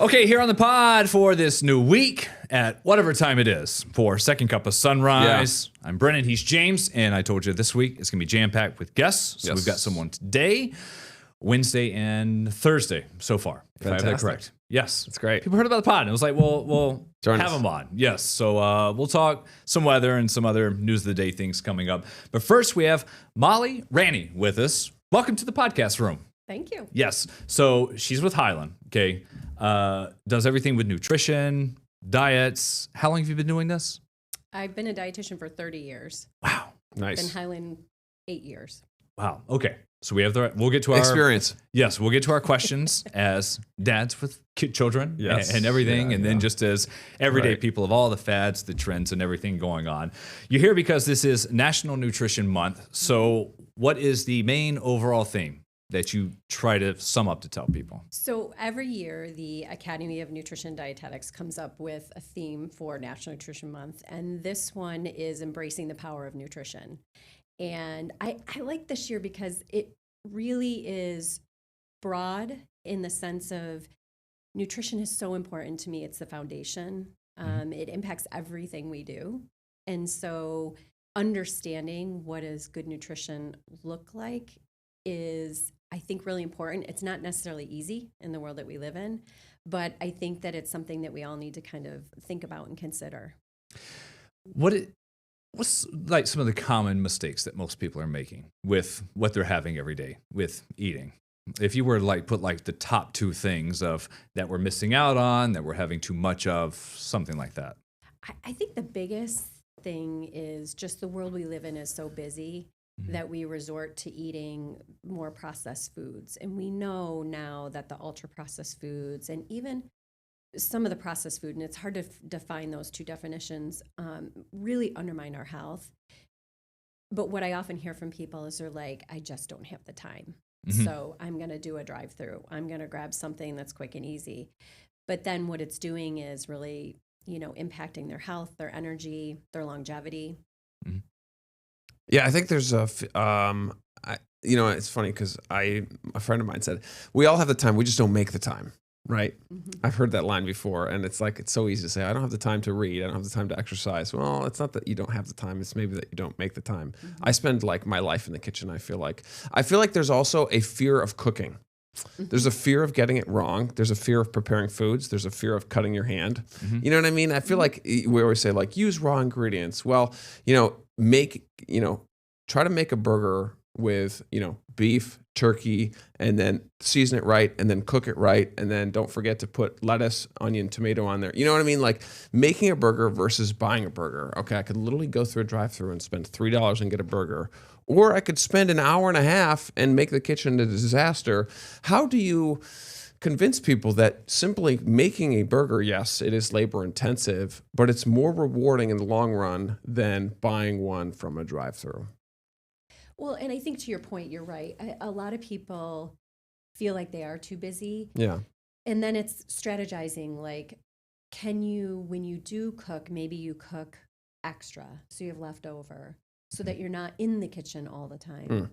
Okay, here on the pod for this new week at whatever time it is for Second Cup of Sunrise. Yeah. I'm Brennan, he's James, and I told you this week it's going to be jam-packed with guests. So we've got someone today, Wednesday, and Thursday so far, if I have that correct. Yes. That's great. People heard about the pod, and it was like, we'll have them on. Yes, so we'll talk some weather and some other news of the day things coming up. But first, we have Molly Ranney with us. Welcome to the podcast room. Thank you. Yes. So she's with Highland, okay? Does everything with nutrition, diets. How long have you been doing this? I've been a dietitian for 30 years. Wow. Nice. Been Highland 8 years. Wow. Okay. So we'll get to our experience. Yes, we'll get to our questions as dads with children and everything, and then just as everyday people of all the fads, the trends, and everything going on. You're here because this is National Nutrition Month. So what is the main overall theme that you try to sum up to tell people? So every year, the Academy of Nutrition and Dietetics comes up with a theme for National Nutrition Month, and this one is embracing the power of nutrition. And I like this year because it really is broad in the sense of nutrition is so important to me. It's the foundation. It impacts everything we do. And so understanding what does good nutrition look like is, I think, really important. It's not necessarily easy in the world that we live in, but I think that it's something that we all need to kind of think about and consider. What's like some of the common mistakes that most people are making with what they're having every day with eating? If you were to put the top two things of that we're missing out on, that we're having too much of, something like that. I think the biggest thing is just the world we live in is so busy that we resort to eating more processed foods. And we know now that the ultra processed foods and even some of the processed food, and it's hard to define those two definitions, really undermine our health. But what I often hear from people is they're like, I just don't have the time. So I'm going to do a drive-through. I'm going to grab something that's quick and easy. But then what it's doing is really, impacting their health, their energy, their longevity. Yeah, I think there's it's funny because a friend of mine said, we all have the time, we just don't make the time. Right. I've heard that line before, and it's so easy to say, I don't have the time to read. I don't have the time to exercise. Well, it's not that you don't have the time. It's maybe that you don't make the time. I spend my life in the kitchen. I feel like there's also a fear of cooking. There's a fear of getting it wrong. There's a fear of preparing foods. There's a fear of cutting your hand. You know what I mean? I feel like we always say use raw ingredients. Well, try to make a burger with, beef, turkey, and then season it right, and then cook it right, and then don't forget to put lettuce, onion, tomato on there. You know what I mean? Making a burger versus buying a burger. Okay, I could literally go through a drive-thru and spend $3 and get a burger. Or I could spend an hour and a half and make the kitchen a disaster. How do you convince people that simply making a burger, yes, it is labor intensive, but it's more rewarding in the long run than buying one from a drive-thru? Well, and I think to your point, you're right. A lot of people feel like they are too busy. Yeah. And then it's strategizing, when you do cook, maybe you cook extra so you have leftover so that you're not in the kitchen all the time.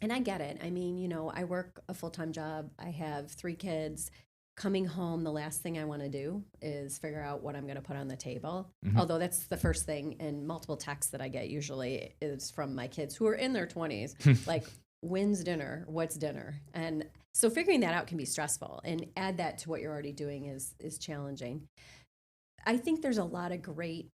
And I get it. I mean, I work a full-time job. I have 3 kids. Coming home, the last thing I want to do is figure out what I'm going to put on the table. Although that's the first thing, and multiple texts that I get usually is from my kids who are in their 20s, when's dinner? What's dinner? And so figuring that out can be stressful, and add that to what you're already doing is challenging. I think there's a lot of great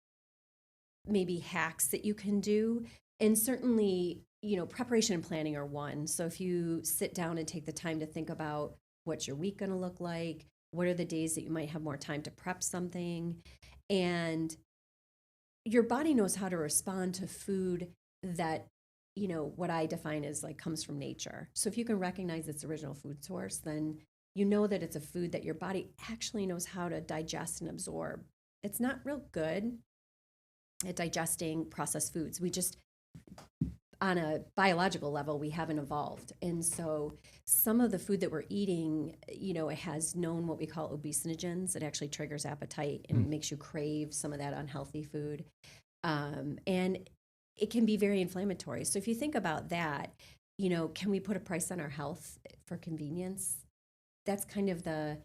maybe hacks that you can do, and certainly, preparation and planning are one. So if you sit down and take the time to think about what's your week going to look like? What are the days that you might have more time to prep something? And your body knows how to respond to food that, what I define as comes from nature. So if you can recognize its original food source, then you know that it's a food that your body actually knows how to digest and absorb. It's not real good at digesting processed foods. We just, on a biological level, we haven't evolved. And so some of the food that we're eating, it has known what we call obesinogens. It actually triggers appetite and makes you crave some of that unhealthy food. And it can be very inflammatory. So if you think about that, can we put a price on our health for convenience? That's kind of the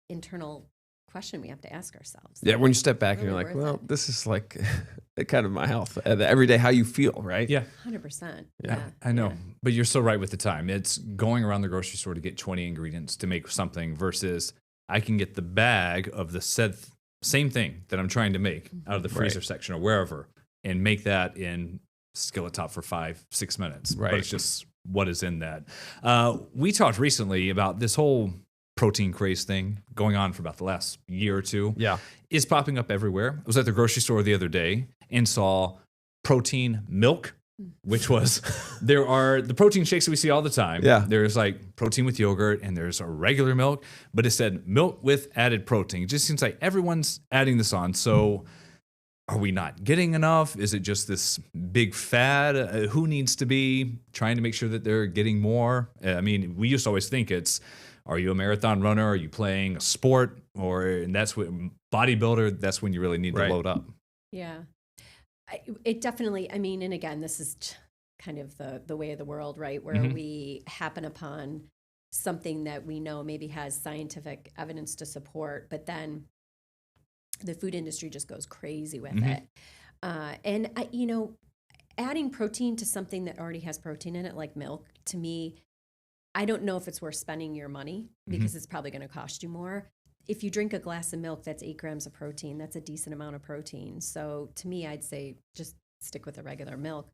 internal question we have to ask ourselves. Yeah, when you step back and Really you're like, worth well, it. this is like kind of my health. Every day, how you feel, right? Yeah. 100%. Yeah, Yeah, I know, yeah. but you're so right with the time. It's going around the grocery store to get 20 ingredients to make something versus I can get the bag of the same thing that I'm trying to make out of the freezer section or wherever and make that in skillet top for 5-6 minutes. Right. But it's just what is in that. We talked recently about this whole protein craze thing going on for about the last year or two. Yeah. Is popping up everywhere. I was at the grocery store the other day and saw protein milk, which was there are the protein shakes that we see all the time. Yeah. There's like protein with yogurt and there's a regular milk, but it said milk with added protein. It just seems like everyone's adding this on. So are we not getting enough? Is it just this big fad? Who needs to be trying to make sure that they're getting more? I mean, we used to always think it's, are you a marathon runner? Are you playing a sport? And that's what bodybuilder, that's when you really need to load up. Yeah. It definitely, I mean, and again, this is kind of the way of the world, right? Where we happen upon something that we know maybe has scientific evidence to support, but then the food industry just goes crazy with it. And, adding protein to something that already has protein in it, like milk, to me, I don't know if it's worth spending your money because it's probably going to cost you more. If you drink a glass of milk, that's 8 grams of protein. That's a decent amount of protein. So to me, I'd say just stick with the regular milk.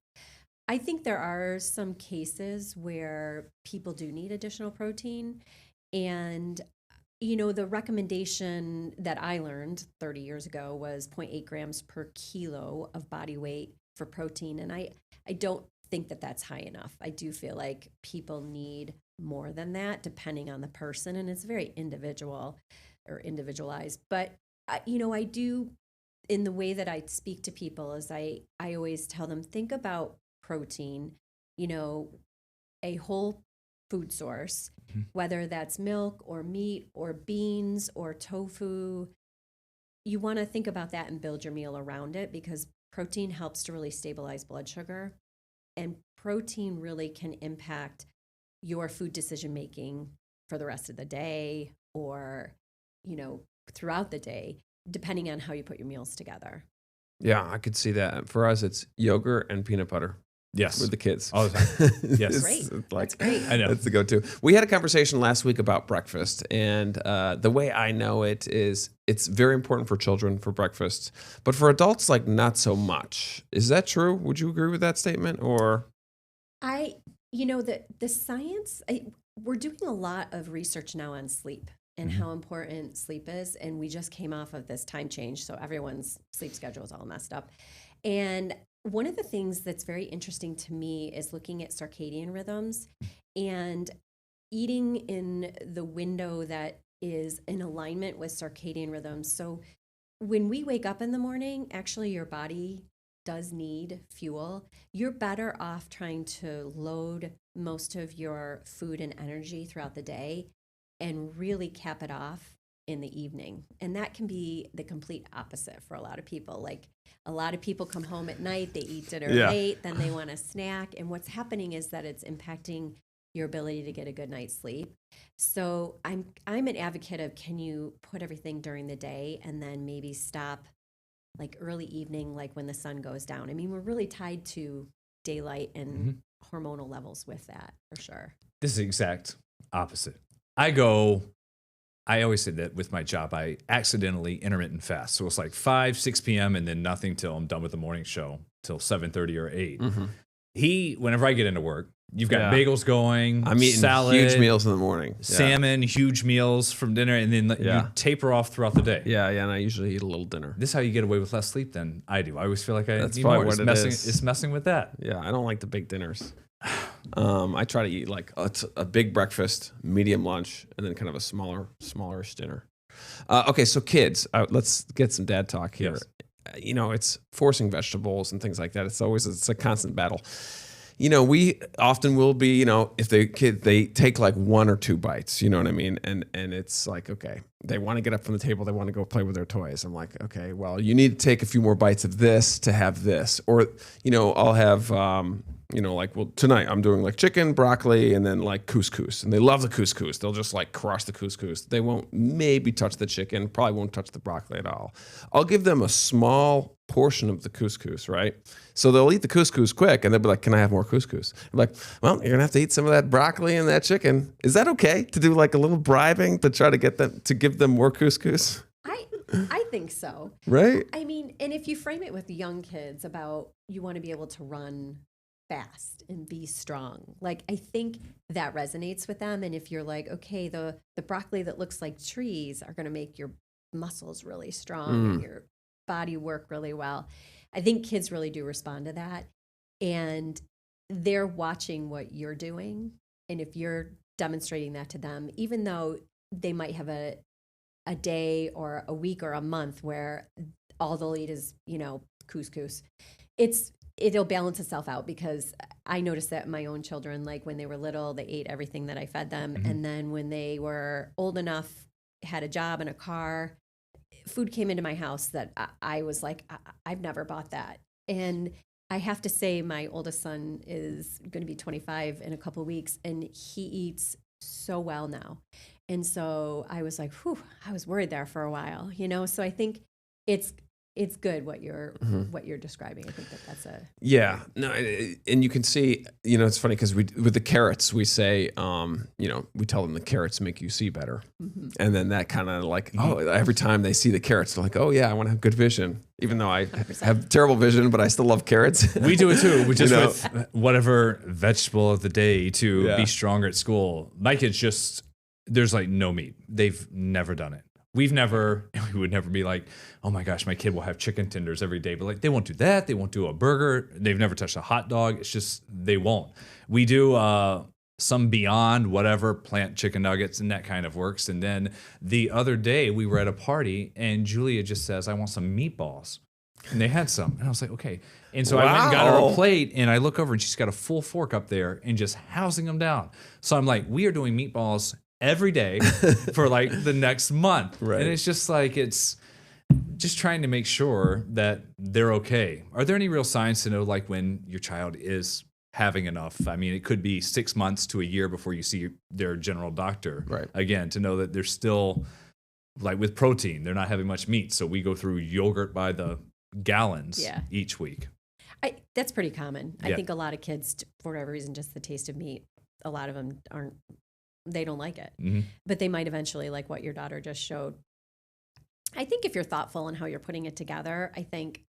I think there are some cases where people do need additional protein. And, the recommendation that I learned 30 years ago was 0.8 grams per kilo of body weight for protein. And I don't think that that's high enough. I do feel like people need more than that depending on the person. And it's very individual or individualized. But, I do, in the way that I speak to people, is I always tell them, think about protein, a whole food source, whether that's milk or meat or beans or tofu. You want to think about that and build your meal around it because protein helps to really stabilize blood sugar. And protein really can impact your food decision making for the rest of the day or, throughout the day, depending on how you put your meals together. Yeah, I could see that. For us, it's yogurt and peanut butter. Yes. With the kids. All the time. Yes. Great. Like, That's great. I know. That's the go-to. We had a conversation last week about breakfast, and the way I know it is it's very important for children for breakfast, but for adults, like not so much. Is that true? Would you agree with that statement? Or the science, we're doing a lot of research now on sleep and how important sleep is. And we just came off of this time change. So everyone's sleep schedule is all messed up. And one of the things that's very interesting to me is looking at circadian rhythms and eating in the window that is in alignment with circadian rhythms. So when we wake up in the morning, actually your body does need fuel. You're better off trying to load most of your food and energy throughout the day and really cap it off in the evening. And that can be the complete opposite for a lot of people. Like a lot of people come home at night, they eat dinner late, then they want a snack. And what's happening is that it's impacting your ability to get a good night's sleep. So I'm an advocate of, can you put everything during the day and then maybe stop like early evening, like when the sun goes down. I mean, we're really tied to daylight and hormonal levels with that for sure. This is the exact opposite. I always say that with my job, I accidentally intermittent fast. So it's like 5, 6 p.m. and then nothing till I'm done with the morning show till 7:30 or 8. Whenever I get into work, you've got bagels going. I'm eating salad, huge meals in the morning. Salmon, huge meals from dinner, and then you taper off throughout the day. Yeah, and I usually eat a little dinner. This is how you get away with less sleep than I do. I always feel like I That's need probably more. what It's messing with that. Yeah, I don't like the big dinners. I try to eat like a big breakfast, medium lunch, and then kind of a smallerish dinner. Okay, so kids, let's get some dad talk here. Yes. It's forcing vegetables and things like that. It's a constant battle. We often will be, if they take like 1 or 2 bites, you know what I mean? And it's like, okay, they want to get up from the table. They want to go play with their toys. I'm like, okay, well, you need to take a few more bites of this to have this. Or, I'll have like, well, tonight I'm doing like chicken, broccoli, and then like couscous. And they love the couscous. They'll just like crush the couscous. They won't maybe touch the chicken, probably won't touch the broccoli at all. I'll give them a small portion of the couscous, right? So they'll eat the couscous quick and they'll be like, can I have more couscous? I'm like, well, you're gonna have to eat some of that broccoli and that chicken. Is that okay to do like a little bribing to try to get them to give them more couscous? I think so. Right? I mean, and if you frame it with young kids about you want to be able to run fast and be strong, like I think that resonates with them. And if you're like, okay, the broccoli that looks like trees are going to make your muscles really strong and your body work really well, I think kids really do respond to that. And they're watching what you're doing. And if you're demonstrating that to them, even though they might have a day or a week or a month where all they'll eat is, couscous, it'll balance itself out, because I noticed that my own children, like when they were little, they ate everything that I fed them. And then when they were old enough, had a job and a car, food came into my house that I was like, I've never bought that. And I have to say, my oldest son is going to be 25 in a couple of weeks, and he eats so well now. And so I was like, whew, I was worried there for a while, So I think it's good what you're describing. I think that's a no, and you can see, it's funny because with the carrots we say, we tell them the carrots make you see better, and then that kind of like, every time they see the carrots, they're like, oh yeah, I want to have good vision, even though I 100%. Have terrible vision, but I still love carrots. We do it too. We just with whatever vegetable of the day to be stronger at school. My kids there's like no meat. They've never done it. We would never be like, oh my gosh, my kid will have chicken tenders every day. But like, they won't do that. They won't do a burger. They've never touched a hot dog. It's just, they won't. We do some Beyond whatever plant chicken nuggets, and that kind of works. And then the other day we were at a party and Julia just says, I want some meatballs. And they had some. And I was like, okay. And so I went and got her a plate, and I look over and she's got a full fork up there and just housing them down. So I'm like, we are doing meatballs every day for like the next month. Right. And it's just like, it's just trying to make sure that they're okay. Are there any real signs to know like when your child is having enough? I mean, it could be 6 months to a year before you see their general doctor. Right. Again, to know that they're still like with protein, they're not having much meat. So we go through yogurt by the gallons each week. That's pretty common. I think a lot of kids, for whatever reason, just the taste of meat, a lot of them they don't like it, but they might eventually, like what your daughter just showed. I think if you're thoughtful in how you're putting it together, I think,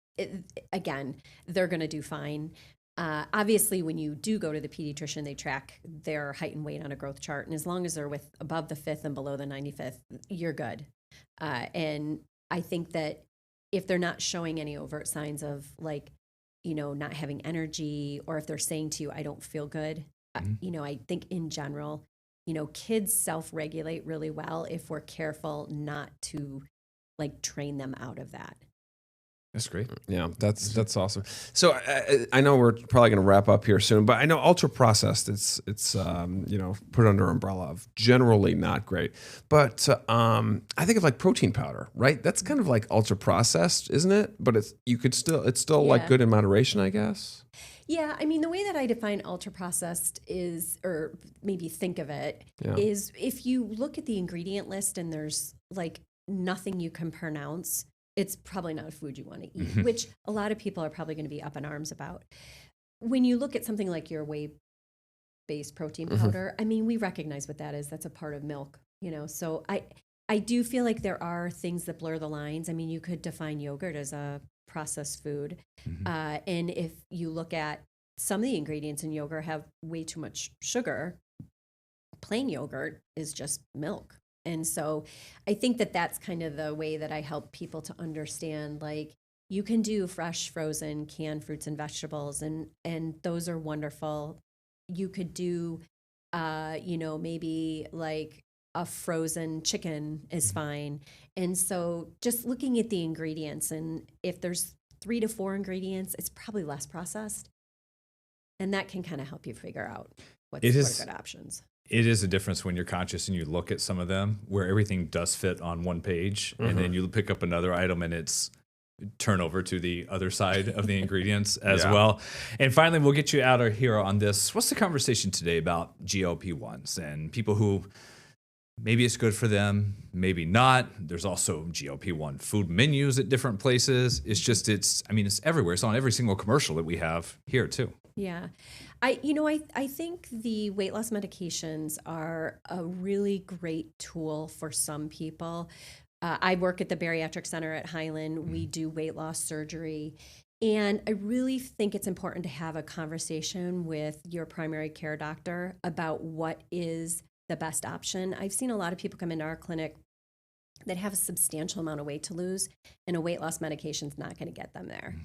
again, they're going to do fine. Obviously, when you do go to the pediatrician, they track their height and weight on a growth chart. And as long as they're above the 5th and below the 95th, you're good. And I think that if they're not showing any overt signs of like, not having energy, or if they're saying to you, I don't feel good, I think in general, kids self-regulate really well if we're careful not to like train them out of that. That's great. Yeah, that's awesome. So I know we're probably going to wrap up here soon, but I know ultra processed, it's put under umbrella of generally not great. But I think of like protein powder, right? That's kind of like ultra processed, isn't it? But it's still like good in moderation, I guess. Yeah, I mean, the way that I define ultra processed is, or maybe think of it, is if you look at the ingredient list and there's like nothing you can pronounce, it's probably not a food you want to eat, which a lot of people are probably going to be up in arms about. When you look at something like your whey-based protein powder, I mean, we recognize what that is. That's a part of milk, So I do feel like there are things that blur the lines. I mean, you could define yogurt as a processed food. And if you look at some of the ingredients in yogurt have way too much sugar, plain yogurt is just milk. And so I think that that's kind of the way that I help people to understand, like, you can do fresh, frozen, canned fruits and vegetables, and those are wonderful. You could do, maybe like a frozen chicken is fine. And so just looking at the ingredients, and if there's 3 to 4 ingredients, it's probably less processed. And that can kind of help you figure out what are good options. It is a difference when you're conscious and you look at some of them where everything does fit on one page, and then you pick up another item and it's turn over to the other side of the ingredients as well. And finally, we'll get you out of here on this. What's the conversation today about GLP-1s and people who maybe it's good for them, maybe not. There's also GLP-1 food menus at different places. It's everywhere. It's on every single commercial that we have here too. Yeah. I think the weight loss medications are a really great tool for some people. I work at the Bariatric Center at Highland. We do weight loss surgery. And I really think it's important to have a conversation with your primary care doctor about what is the best option. I've seen a lot of people come into our clinic that have a substantial amount of weight to lose, and a weight loss medication is not going to get them there.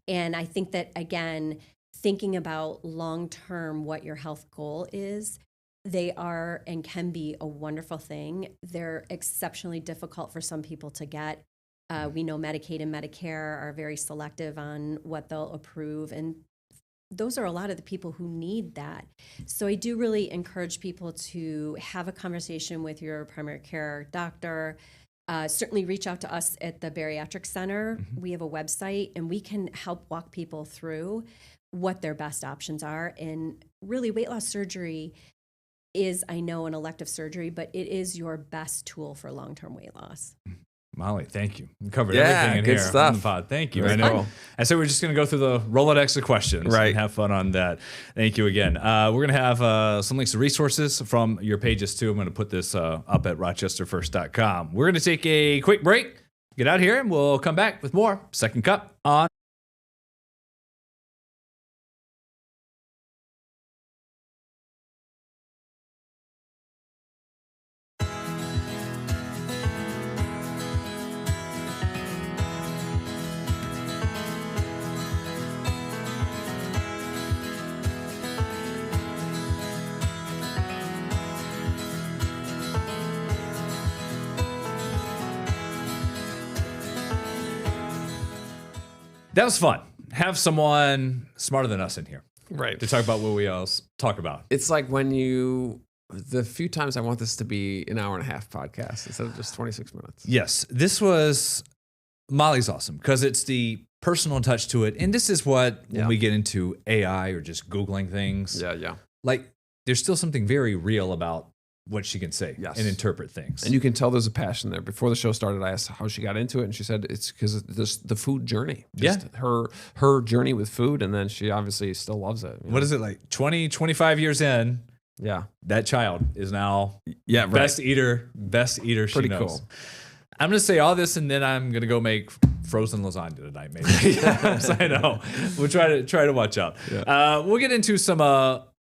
And I think that, again, thinking about long-term what your health goal is, they are and can be a wonderful thing. They're exceptionally difficult for some people to get. We know Medicaid and Medicare are very selective on what they'll approve, and those are a lot of the people who need that. So I do really encourage people to have a conversation with your primary care doctor. Certainly reach out to us at the Bariatric Center. We have a website, and we can help walk people through what their best options are. And really, weight loss surgery is, I know, an elective surgery, but it is your best tool for long-term weight loss. Molly, thank you. We covered everything in good here stuff. on the pod. Thank you. Very cool. I said we're just going to go through the Rolodex of questions and have fun on that. Thank you again. We're going to have some links to resources from your pages too. I'm going to put this up at rochesterfirst.com. We're going to take a quick break, get out here, and we'll come back with more Second Cup on. That was fun. Have someone smarter than us in here. Right. To talk about what we else talk about. It's like the few times I want this to be an hour and a half podcast instead of just 26 minutes. Yes. This was, Molly's awesome because it's the personal touch to it. And this is what, when we get into AI or just Googling things. Yeah. Like, there's still something very real about what she can say and interpret things. And you can tell there's a passion there. Before the show started, I asked how she got into it, and she said it's because the food journey. Just her journey with food, and then she obviously still loves it. What is it, like 20, 25 years in? Yeah. That child is now best eater she Pretty knows. cool. I'm going to say all this, and then I'm going to go make frozen lasagna tonight, maybe. Yes, I know. We'll try to watch out. Yeah. We'll get into some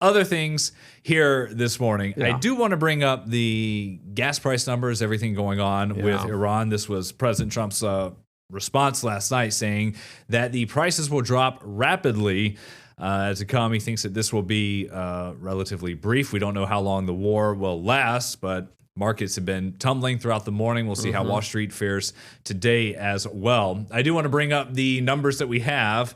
other things here this morning. I do want to bring up the gas price numbers, everything going on with Iran. This was President Trump's response last night saying that the prices will drop rapidly. As the economy thinks that this will be relatively brief. We don't know how long the war will last, but markets have been tumbling throughout the morning. We'll see how Wall Street fares today as well. I do want to bring up the numbers that we have.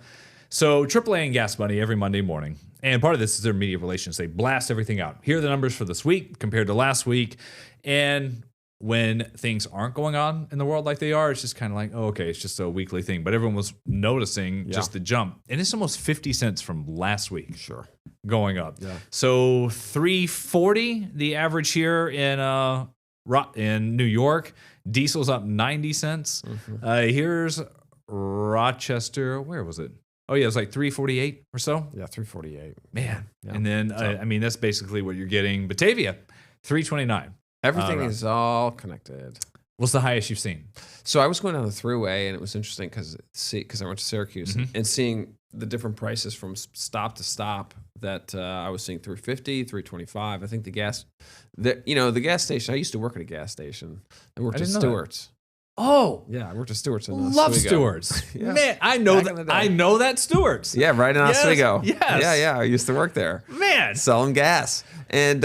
So AAA and Gas Money every Monday morning. And part of this is their media relations. They blast everything out. Here are the numbers for this week compared to last week. And when things aren't going on in the world like they are, it's just kind of like, oh, okay, it's just a weekly thing. But everyone was noticing just the jump. And it's almost 50 cents from last week. Sure. Going up. Yeah. So $3.40 the average here in New York. Diesel's up 90 cents. Here's Rochester. Where was it? Oh, yeah, it was like $3.48 or so. Yeah, $3.48. Man. Yeah. And then, that's basically what you're getting. Batavia, $3.29. Everything is all connected. What's the highest you've seen? So I was going down the thruway, and it was interesting because I went to Syracuse and seeing the different prices from stop to stop that I was seeing $3.50, $3.25. I think the gas station. I used to work at a gas station. I worked at Stewart's. Oh, yeah, I worked at Stewart's in love Oswego. Stewart's. Man, I know that. I know that Stewart's. Yeah, right in Oswego. Yes. Yeah. I used to work there. Man, selling gas, and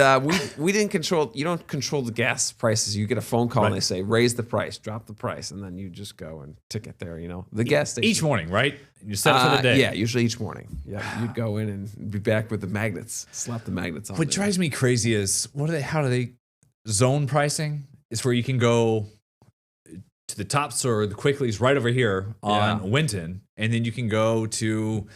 we didn't control. You don't control the gas prices. You get a phone call and they say raise the price, drop the price, and then you just go and ticket there. The gas station each morning, right? You set it for the day. Yeah, usually each morning. Yeah, you'd go in and be back with the magnets. Slap the magnets on. What drives me crazy is how do they zone pricing? Is where you can go to the Tops or the Quicklies right over here on Winton, and then you can go to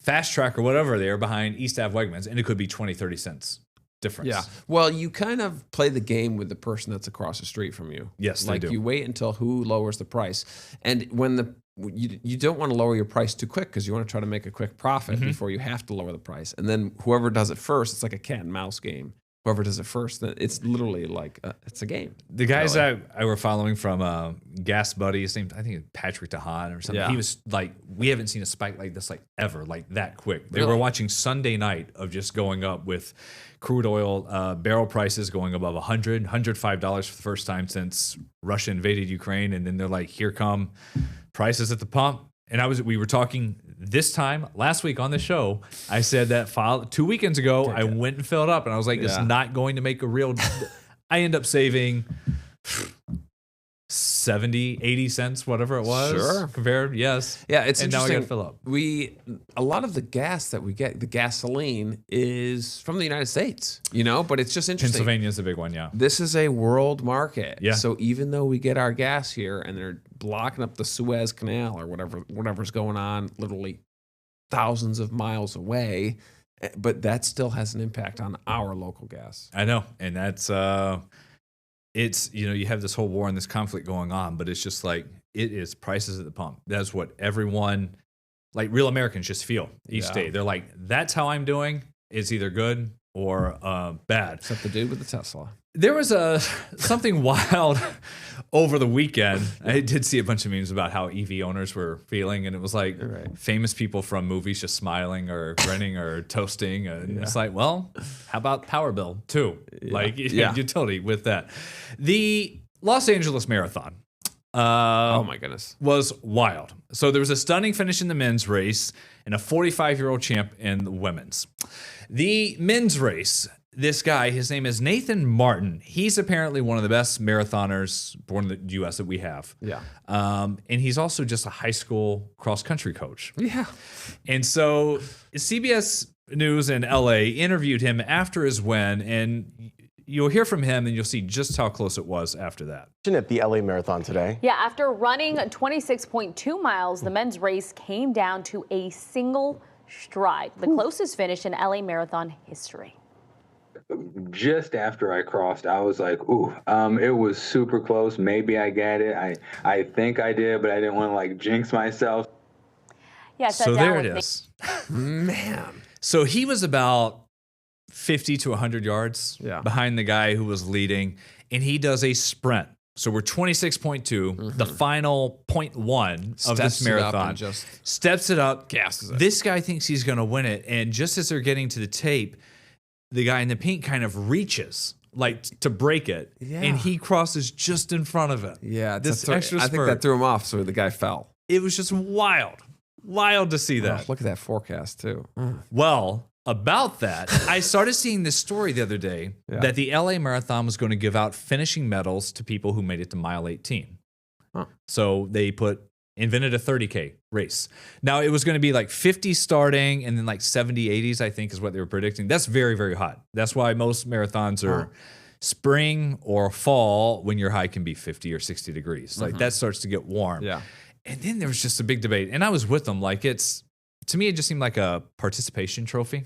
Fast Track or whatever there behind East Ave Wegmans, and it could be 20, 30 cents difference. Yeah. Well, you kind of play the game with the person that's across the street from you. Yes, like they do. You wait until who lowers the price, and when you don't want to lower your price too quick because you want to try to make a quick profit before you have to lower the price, and then whoever does it first, it's like a cat and mouse game. Whoever does it first, then it's literally like it's a game. The guys I were following from Gas Buddy, his name, I think Patrick DeHaan or something. Yeah. He was like, we haven't seen a spike like this like ever, like that quick. They Really? were watching Sunday night of just going up with crude oil barrel prices going above $100, $105 for the first time since Russia invaded Ukraine. And then they're like, here come prices at the pump. And we were talking this time last week on the show. I said that 2 weekends ago, I went and filled up, and I was like, it's not going to make a real. I end up saving 70, 80 cents, whatever it was. Sure. Compared, yes. Yeah, it's and now I interesting. got to fill up. A lot of the gas that we get, the gasoline, is from the United States. But it's just interesting. Pennsylvania's a big one, yeah. This is a world market. Yeah. So even though we get our gas here and they're blocking up the Suez Canal or whatever's going on, literally thousands of miles away, but that still has an impact on our local gas. I know, and that's it's you have this whole war and this conflict going on, but it's just like it is prices at the pump. That's what everyone, like real Americans, just feel each day. They're like, that's how I'm doing. It's either good or bad. Except the dude with the Tesla. There was something wild over the weekend. I did see a bunch of memes about how EV owners were feeling, and it was like famous people from movies just smiling or grinning or toasting. And it's like, well, how about Power Bill too? Like utility with that. The Los Angeles Marathon. Oh my goodness. Was wild. So there was a stunning finish in the men's race and a 45-year-old champ in the women's. The men's race, this guy, his name is Nathan Martin. He's apparently one of the best marathoners born in the U.S. that we have. Yeah. And he's also just a high school cross-country coach. Yeah. And so CBS News in L.A. interviewed him after his win, and you'll hear from him, and you'll see just how close it was after that. At the LA Marathon today. Yeah, after running 26.2 miles, the men's race came down to a single stride, the closest finish in LA Marathon history. Just after I crossed, I was like, ooh, it was super close. Maybe I get it. I think I did, but I didn't want to jinx myself. Yeah, so there it is. Man. So he was about 50 to 100 yards behind the guy who was leading, and he does a sprint. So we're 26.2, the final 0.1 of this marathon. Steps it up, gasses it. This guy thinks he's going to win it, and just as they're getting to the tape, the guy in the pink kind of reaches to break it, and he crosses just in front of it. Yeah, this extra I think that threw him off, so the guy fell. It was just wild to see that. Look at that forecast too. Well, about that, I started seeing this story the other day that the LA Marathon was going to give out finishing medals to people who made it to mile 18. So they invented a 30K race. Now it was going to be 50 starting and then 70, 80s, I think is what they were predicting. That's very, very hot. That's why most marathons are spring or fall when your high can be 50 or 60 degrees. That starts to get warm. Yeah. And then there was just a big debate. And I was with them. To me, it just seemed like a participation trophy.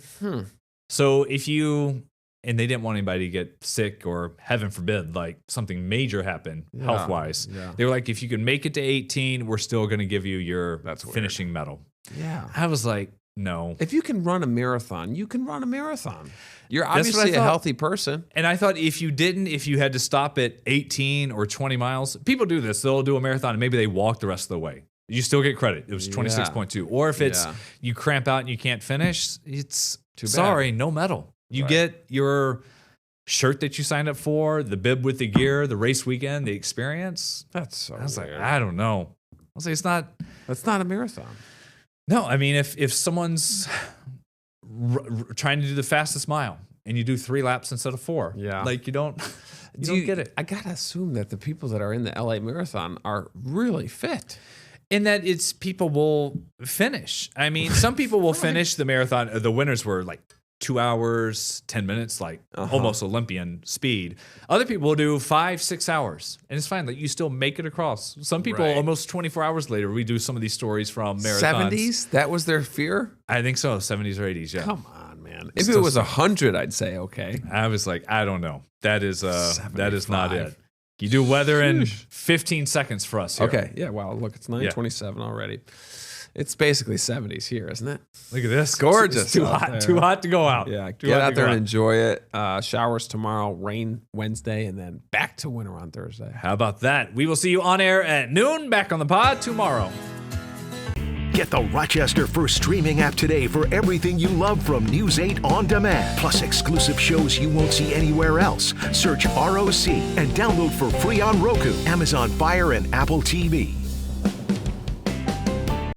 So and they didn't want anybody to get sick or, heaven forbid, something major happen health-wise. Yeah. They were like, if you can make it to 18, we're still going to give you your finishing medal. Yeah. I was like, no. If you can run a marathon, you can run a marathon. You're obviously a healthy person. And I thought if you had to stop at 18 or 20 miles, people do this. They'll do a marathon and maybe they walk the rest of the way. You still get credit. It was 26.2. Or if it's you cramp out and you can't finish, it's too bad. Sorry, no medal. You get your shirt that you signed up for, the bib with the gear, the race weekend, the experience. That's so I was weird. I don't know. I'll say That's not a marathon. No, I mean, if someone's trying to do the fastest mile and you do 3 laps instead of 4, you don't get it. I gotta assume that the people that are in the LA Marathon are really fit. In that people will finish. I mean, some people will finish the marathon. The winners were 2 hours, 10 minutes, like almost Olympian speed. Other people will do 5-6 hours, and it's fine. Like you still make it across. Some people almost 24 hours later. We do some of these stories from marathons. 70s? That was their fear? I think so. 70s or 80s. Yeah. Come on, man. If it was 100, I'd say okay. I was like, I don't know. That is not it. You do weather in 15 seconds for us here. Okay. Yeah. Wow. Look, it's 9:27 already. It's basically 70s here, isn't it? Look at this. It's gorgeous. It's too hot. Too hot to go out. Yeah. Too Get hot out to there go and enjoy it. Showers tomorrow, rain Wednesday, and then back to winter on Thursday. How about that? We will see you on air at noon. Back on the pod tomorrow. Get the Rochester First streaming app today for everything you love from News 8 On Demand, plus exclusive shows you won't see anywhere else. Search ROC and download for free on Roku, Amazon Fire, and Apple TV.